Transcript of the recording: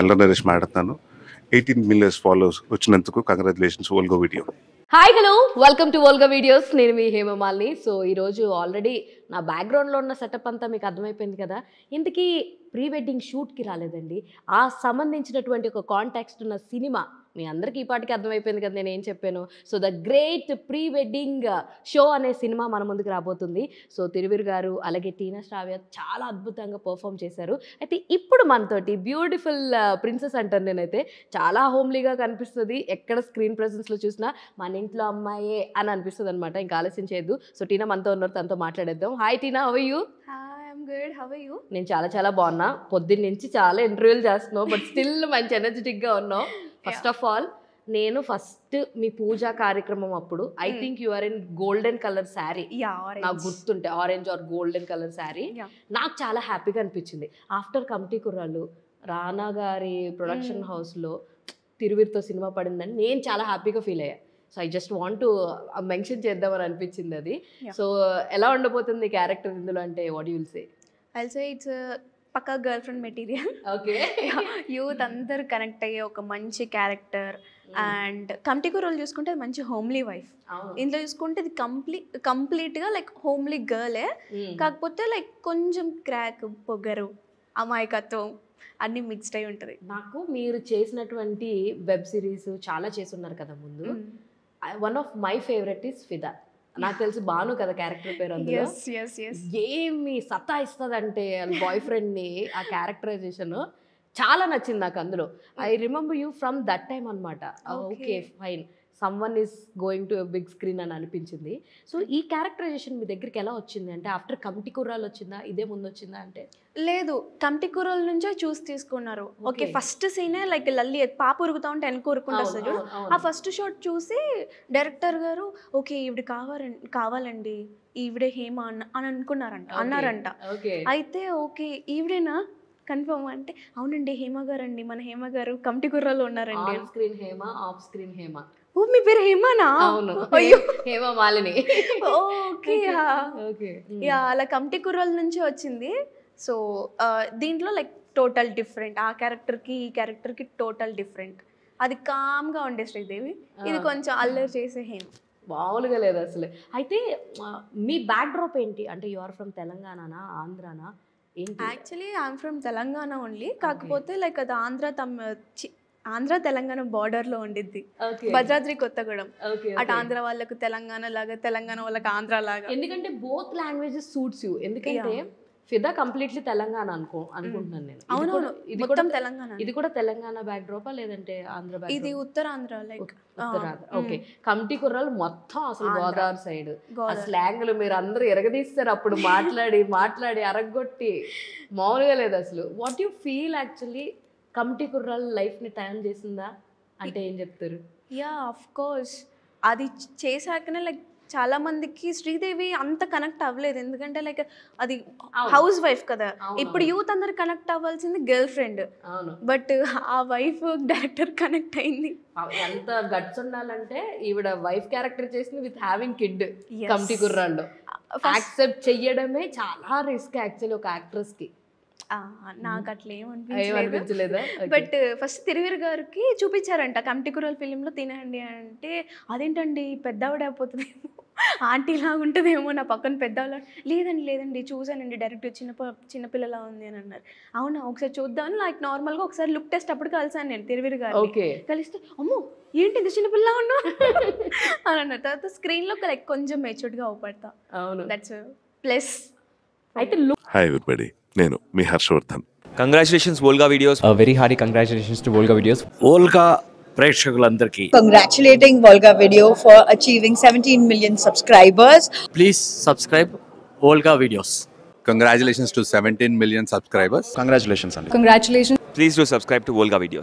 అల్లరి నరేష్ మాట్లాడుతున్నాను. 18 millions followers వచ్చినందుకు congratulations Volga video. Hi hello, welcome to Volga videos. నేను మీ హేమమాలిని. సో ఈరోజు ఆల్రెడీ నా బ్యాక్గ్రౌండ్లో ఉన్న సెటప్ అంతా మీకు అర్థమైపోయింది కదా. ఇంతకీ ప్రీ వెడ్డింగ్ షూట్కి రాలేదండి. ఆ సంబంధించినటువంటి ఒక కాంటాక్స్ట్ ఉన్న సినిమా మీ అందరికీ ఈ పాటికి అర్థమైపోయింది కదా నేను ఏం చెప్పాను. So the great pre wedding show అనే సినిమా మన ముందుకు రాబోతుంది. సో తిరువీర్ గారు అలాగే టీనా శ్రావ్య చాలా అద్భుతంగా పర్ఫామ్ చేశారు. అయితే ఇప్పుడు మనతోటి బ్యూటిఫుల్ ప్రిన్సెస్ అంటాను నేనైతే, చాలా హోమ్లీగా కనిపిస్తుంది. ఎక్కడ స్క్రీన్ ప్రెజెన్స్లో చూసినా మన ఇంట్లో అమ్మాయే అని అనిపిస్తుంది అనమాట. ఇంకా ఆలస్యం చేయొద్దు. సో టీనా మనతో ఉన్నారు, తనతో మాట్లాడేద్దాం. Hi Tina, how are you? Good. How are you? నేను చాలా బాగున్నా. పొద్దున్న నుంచి చాలా ఇంటర్వ్యూలు చేస్తున్నావు, బట్ స్టిల్ మంచి ఎనర్జెటిక్గా ఉన్నావు. ఫస్ట్ ఆఫ్ ఆల్ నేను ఫస్ట్ మీ పూజా కార్యక్రమం అప్పుడు I think you are in golden colour sari. నాకు గుర్తుంటే orange or golden colour sari. నాకు చాలా హ్యాపీగా అనిపించింది. ఆఫ్టర్ కమిటీ కుర్రాళ్ళు రానా గారి ప్రొడక్షన్ హౌస్లో తిరువీర్తో సినిమా పడిందని నేను చాలా హ్యాపీగా ఫీల్ అయ్యా. So I just want to mention చేద్దామని అనిపించింది అది. సో ఎలా ఉండబోతుంది క్యారెక్టర్ ఇందులో అంటే what you will say? I'll say it's a pakka girl friend material. Okay, youth అందరు కనెక్ట్ అయ్యే ఒక మంచి క్యారెక్టర్. అండ్ కమిటీ రోల్ చూసుకుంటే అది మంచి హోమ్లీ వైఫ్. ఇందులో చూసుకుంటే ఇది కంప్లీట్గా లైక్ హోమ్లీ గర్లే, కాకపోతే లైక్ కొంచెం క్రాక్, పొగరు, అమాయకత్వం అన్నీ మిక్స్డ్ అయి ఉంటుంది. నాకు మీరు చేసినటువంటి వెబ్ సిరీస్ చాలా చేస్తున్నారు కదా ముందు. One of my favourite is ఫిదా. నాకు తెలిసి బాను కదా క్యారెక్టర్ పేరు. అందులో ఏమి సతాయిస్తుందంటే బాయ్ ఫ్రెండ్ని, ఆ క్యారెక్టరైజేషన్ చాలా నచ్చింది నాకు అందులో. I remember you from that time అనమాట. Okay fine, someone is going to big screen అని అనిపించింది. సో ఈ క్యారెక్టరైజేషన్ మీ దగ్గరికి ఎలా వచ్చింది? అంటే ఆఫ్టర్ కమిటీ కుర్రాలు వచ్చిందా, ఇదే ముందు వచ్చిందా? అంటే లేదు, కమిటీ కూరల నుంచే చూసి తీసుకున్నారు. ఓకే, ఫస్ట్ సీనే లైక్ లల్లి పాప ఉరుకుతా ఉంటే వెనక ఉరుకుంటా వస్తుంది చూడు, ఆ ఫస్ట్ షాట్ చూసి డైరెక్టర్ గారు ఓకే ఈవిడ కావాలండి, ఈవిడే హేమ అని అన్నారంట. అయితే ఓకే ఈవిడేనా కన్ఫర్మ్ అంటే, అవునండి హేమ గారు అండి, మన హేమ గారు కమిటీ కుర్రాలో ఉన్నారండి. On screen Hema, off screen Hema. ఓ మీ పేరు హేమనా? అవును, అయ్యో హేమమాలిని. ఓకే యా, అలా కమిటీ కుర్రాల నుంచి వచ్చింది. సో దీంట్లో లైక్ టోటల్ డిఫరెంట్, ఆ క్యారెక్టర్కి ఈ క్యారెక్టర్కి టోటల్ డిఫరెంట్. అది కామ్గా ఉండే శ్రీదేవి, ఇది కొంచెం అల్లరి చేసే హేమ. మామూలుగా లేదు అసలు. అయితే మీ బ్యాక్ డ్రాప్ ఏంటి? అంటే యు ఆర్ ఫ్రమ్ తెలంగాణనా, ఆంధ్రానా? Actually I'm from Telangana only, కాకపోతే లైక్ అది ఆంధ్ర తెలంగాణ బార్డర్లో ఉండిద్ది, భద్రాద్రి కొత్తగూడెం. అటు ఆంధ్ర వాళ్ళకు తెలంగాణ లాగా, తెలంగాణ వాళ్ళకి ఆంధ్ర లాగా. ఎందుకంటే బోత్ లాంగ్వేజెస్ సూట్స్ యూ. ఎందుకంటే ఫిదా కంప్లీట్లీ తెలంగాణ అనుకుంటున్నాను నేను. అవునవును, ఇది కూడా తెలంగాణ. ఇది కూడా తెలంగాణ బ్యాక్ డ్రాపా లేదంటే ఆంధ్ర బ్యాక్? ఇది ఉత్తరాంధ్ర, లైక్ ఉత్తరాంధ్ర. ఓకే, కమిటీ కుర్రాలు మొత్తం అసలు గోదావరి సైడ్. ఆ స్లాంగ్లు మీరు అందరూ ఎరగదీస్తారు అప్పుడు మాట్లాడి అరగొట్టి, మామూలుగా లేదు అసలు. What you feel actually Committee కుర్రాలు లైఫ్ని టర్న్ చేసిందా అంటే ఏం చెప్తారు? యా ఆఫ్ కోర్స్, అది చేశాకనే లైక్ చాలా మందికి శ్రీదేవి అంత కనెక్ట్ అవ్వలేదు, ఎందుకంటే లైక్ అది హౌస్ వైఫ్ కదా. ఇప్పుడు యూత్ అందరు కనెక్ట్ అవ్వాల్సింది గర్ల్ ఫ్రెండ్, బట్ ఆ వైఫ్ డైరెక్టర్ కనెక్ట్ అయింది. ఎంత గట్స్ ఉండాలంటే ఈవిడ వైఫ్ క్యారెక్టర్ చేసింది విత్ హ్యావింగ్ కిడ్. కమిటీ కుర్రాళ్ళు యాక్సెప్ట్ చెయ్యడమే చాలా రిస్క్ యాక్చువల్లీ ఒక యాక్ట్రెస్ కి. నాకు అట్లా ఏమనిపించలేదు. బట్ ఫస్ట్ తిరువీర్ గారికి చూపించారంట కమిటీ కుర్రాల ఫిలింలో తినండి అంటే, అదేంటండి పెద్దవిడ అయిపోతుందేమో, ఆంటీ లాగా ఉంటుందేమో, నా పక్కన పెద్దవాళ్ళు. లేదండి చూసానండి డైరెక్ట్ చిన్నపిల్లలా ఉంది అని అన్నారు. అవునా, ఒకసారి చూద్దామని లైక్ నార్మల్గా ఒకసారి లుక్ టెస్ట్ అప్పుడు కలిసాను నేను తిరువీర్ గారు. కలిస్తే అమ్మో ఏంటి ఇంత చిన్నపిల్ల ఉన్నా అని అన్నారు. తర్వాత స్క్రీన్లో లైక్ కొంచెం మెచ్యూర్డ్గా అవుపడతా. అవును, దట్స్ ప్లస్. అయితే హాయ్ ఎవ్రీబడి, నేను మీ Harshavardhan. Congratulations Volga videos. Very hearty congratulations to Volga videos. Volga ప్రేక్షకులందరికీ congratulating Volga Video for achieving 17 million subscribers. Please subscribe Volga videos. Congratulations to 17 million subscribers. Congratulations. Please do subscribe to Volga videos.